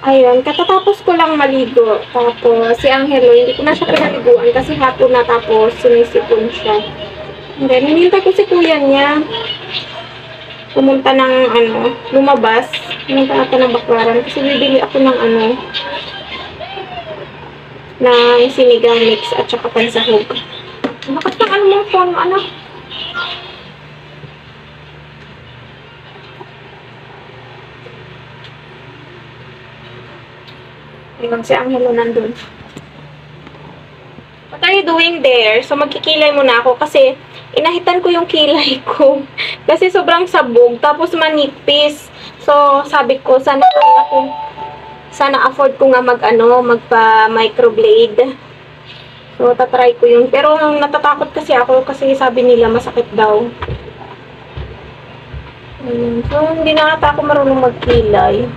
Ayun, katatapos ko lang maligo. Tapos, si Angelo, hindi ko na siya pinaliguan kasi hapon na tapos sumisipon siya. And then, hinihintay ko si kuya niya. Pumunta ng, lumabas. Pumunta ako ng Baklaran kasi bibili ako ng, ng sinigang mix at saka pansahog. Bakit ng mo phone, anak? Ayun, si Angelo nandun. What are you doing there? So, magkikilay muna ako kasi inahitan ko yung kilay ko. Kasi sobrang sabog, tapos manipis. So, sabi ko, sana afford ko nga magpa-microblade. So, tatry ko yun. Pero, natatakot kasi ako kasi sabi nila masakit daw. So, hindi na ata ako marunong magkilay.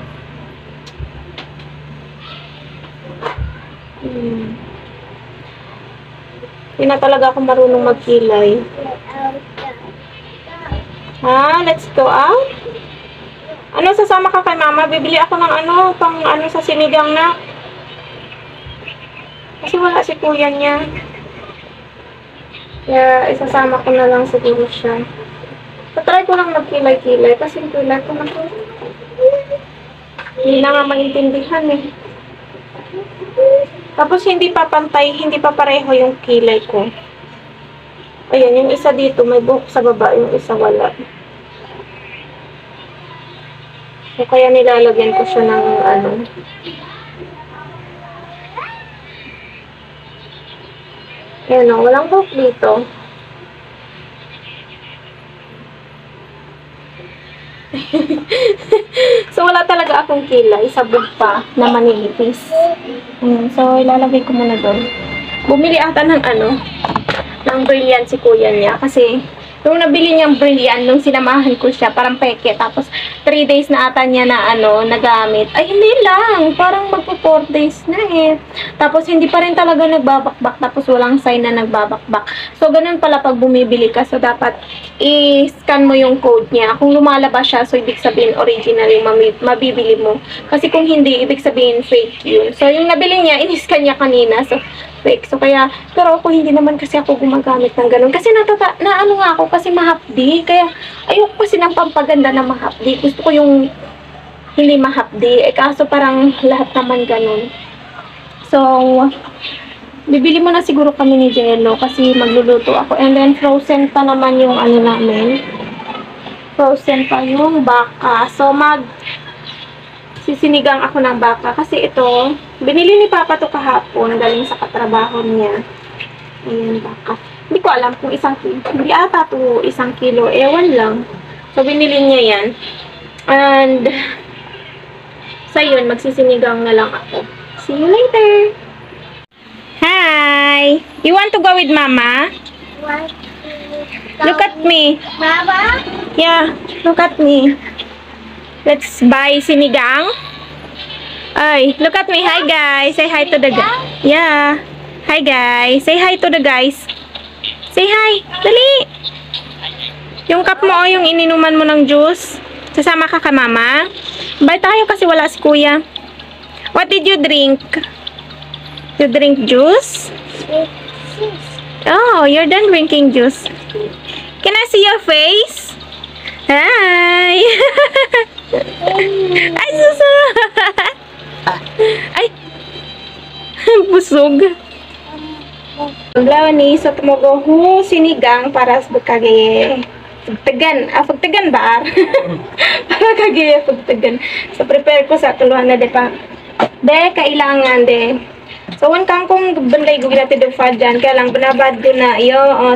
Hindi na talaga ako marunong magkilay. Let's go out? Sasama ka kay mama? Bibili ako ng pang sa sinigang na. Kasi wala si kuya niya. Kaya, isasama ko na lang siguro siya. Patry ko lang magkilay-kilay kasi yung kilay ko hindi na nga maintindihan eh. Tapos, hindi pa pantay, hindi pa pareho yung kilay ko. Ayan, yung isa dito, may buhok sa baba, yung isa wala. So, kaya nilalagyan ko siya ng ayan o, walang buhok dito. So, wala talaga akong kilay. Sabog pa na manipis. So, ilalagay ko muna doon. Bumili ata ng ng brilliant si kuya niya. Kasi, nung nabili niyang brilliant, nung sinamahan ko siya, parang peke. Tapos, 3 days na ata niya na nagamit. Ay, hindi lang. Parang magpo 4 days na eh. Tapos, hindi pa rin talaga nagbabakbak. Tapos, walang sign na nagbabakbak. So, ganun pala pag bumibili ka. So, dapat i-scan mo yung code niya. Kung lumalabas siya, so, ibig sabihin original yung mabibili mo. Kasi kung hindi, ibig sabihin fake yun. So, yung nabili niya, in-scan niya kanina. So, fake. So, kaya, pero ako hindi naman kasi ako gumagamit ng ganun. Kasi nga ako kasi mahapdi. Kaya, ayoko kasi ng pampaganda na mahapdi. Gusto ko yung hindi mahapdi. Kaso parang lahat naman ganun. So, bibili mo na siguro kami ni Jello kasi magluluto ako. And then, frozen pa naman yung namin. Frozen pa yung baka. So, sisinigang ako ng baka. Kasi ito, binili ni Papa to kahapon galing sa katrabaho niya. Ayan, baka. Hindi ko alam kung 1 kilo. Hindi ata to 1 kilo. Ewan lang. So, binili niya yan. And, sa yun, magsisinigang na lang ako. See you later! Hi! You want to go with Mama? Look at me. Mama? Yeah, look at me. Let's buy sinigang. Ay, look at me. Hi, guys. Say hi to the guys. Yeah. Hi, guys. Say hi to the guys. Say hi. Dali. Yung cup mo o yung ininuman mo ng juice. Sasama ka kay Mama. Bye tayo kasi wala si Kuya. What did you drink? You drink juice? Oh, you're done drinking juice. Can I see your face? Hi! Ay, susunod! Ay! Busog. Blawani, sa tumogo sinigang para sa kagaye. Pagtagan ba? Para kagaye, pagtagan. So, prepare ko sa tuluhan na pa. Kailangan So, kang kung banday gugilati do fa dyan, kaya lang banabad ko na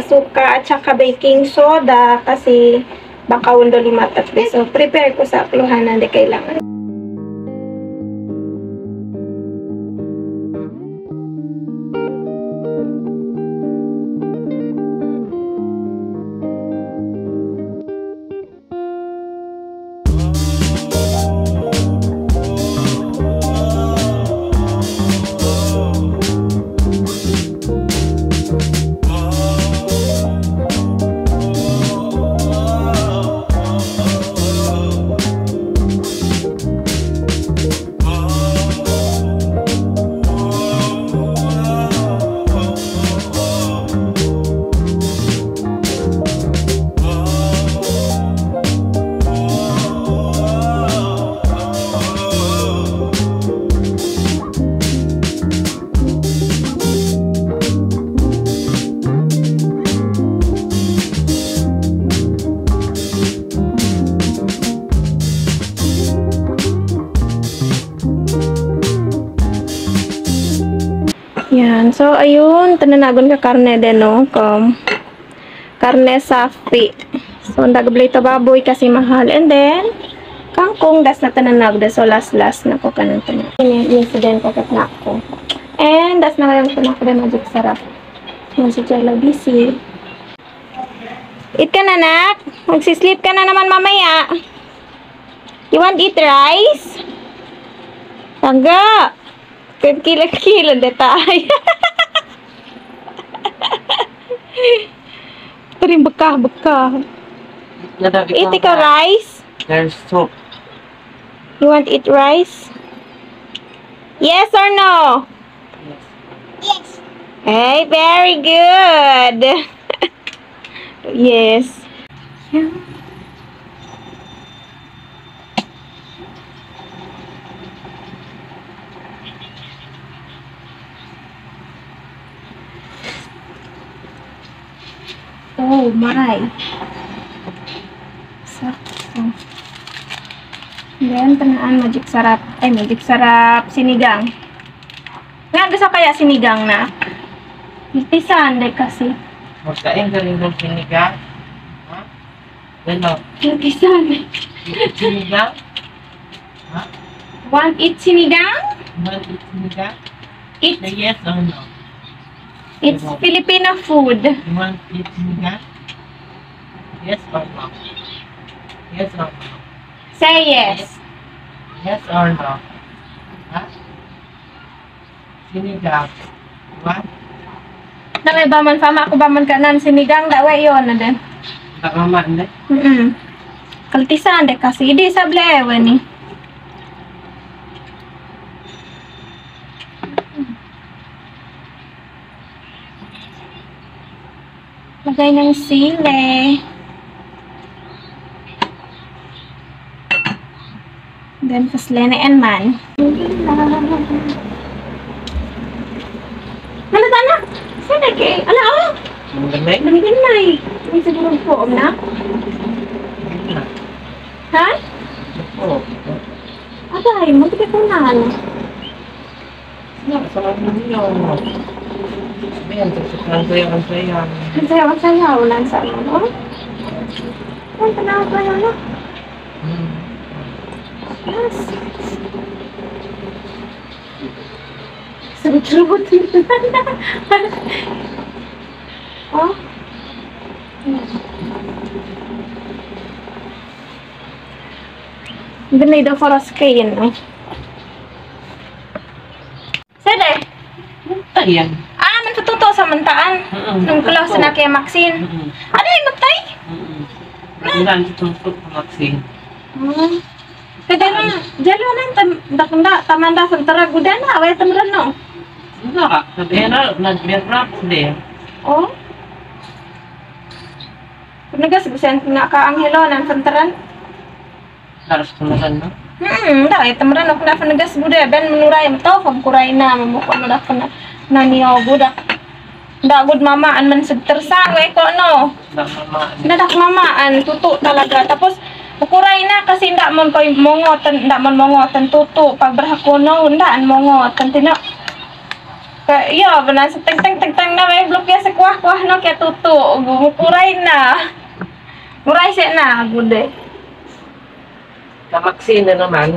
suka at saka baking soda kasi baka undo limatat. So, prepare ko sa tuluhan na kailangan. Yan. So, ayun. Tananagon ka karne din, no? Karne sapi. So, nagablay to baboy kasi mahal. And then, kangkong das na tananag. So, last na ko ka ng tanag. Incident ko kat na ako. And, das na ngayon ko na ako din magic sarap. Yan si Jello busy. Eat ka na, nak. Magsisleep ka na naman mamaya. You want eat rice? Tangga. Kilo detay. Ito rin baka. Eat ka rice? There's soup. You want eat rice? Yes or no? Yes. Hey, very good. Yes. Oh my. Sakto. Then, tanaan magic sarap. Ay, magic sarap. Sinigang. Nga, gusto kaya sinigang na? Pisan, kasi. Magkain ka rin ng sinigang? Ha? Ano? Pisan. Sinigang? Ha? Want eat sinigang? Want eat sinigang? It's, Say yes or no? it's Filipino food. You want eat sinigang? Yes or no? Yes or no? Say yes. Yes or no? Ha? Sinigang. What? Namay ba man fama ako ba man kanan sinigang dawa yon na din. Tak mama ande? Kaltisan de kasi di sable ewan ni. Lagay ng sili. Then kaslenaan man. Ano na? Sana kay? Ala oh. Ang gamay? Namigin na eh. May siguro po na. Ha? Oo. Abay, muntik ko na ano. Sa ninyo. Ayan, ang sayang. Ang sayaw lang sa ano. Ang tanaw ko yun, no? Yes. Sarut-sarut. Oh. Ganay daw para sa kain, no? Sede? Ayan. Mantututo sa mantaan. Nung close na kay Maxine. Ano yung matay? Ilan tututok sa Maxine. Kaya na, jalo na, tamanda sa taraguda na, away tamran no? Enggak, sabihin na, nag-merap din. Oh? Panagas, gusayan ko na ka-anghelo, ng pantaran. Harus tumasan na. Dahil tamran ako na panagas, buda, ben menuray mo to, pagkuray na, mamukha mo na ako na niyo, buda. Dagod mamaan man sa tersang, ko no? Nadak mamaan, tuto talaga. Tapos, ukuray na kasi nda man koy mongotan tuto pag brahakono ndaan mongotan tina kaya bana sa tang na may blokya sa kuah no kaya tuto ukuray na muray siya na gude Sa Maxine na naman,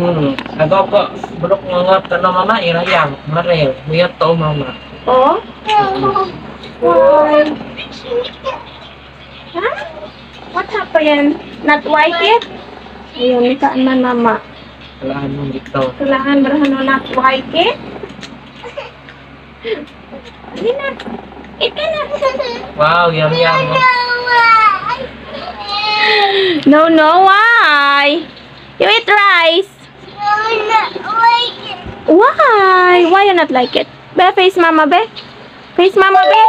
agaw ko, bulok nga na mama, irayang, marel, muyat to mama. oh why huh? What happened? Not like it? Ayun, ikaan man mama. Kailangan mong ikaw. Kailangan berhano not like it? Hindi na. Ika na. Wow, yum. No, why? You eat rice. Why? Why you not like it? Be, face mama, be? Face mama, be?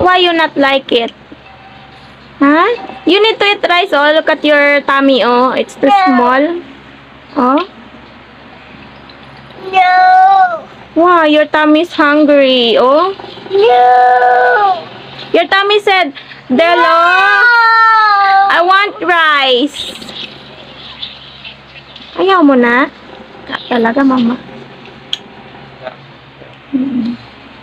Why you not like it? Huh? You need to eat rice, oh. Look at your tummy, oh. It's too small. Oh. No. Wow, your tummy is hungry, oh. No. Your tummy said, Delo, I want rice. Ayaw mo na? Talaga, mama.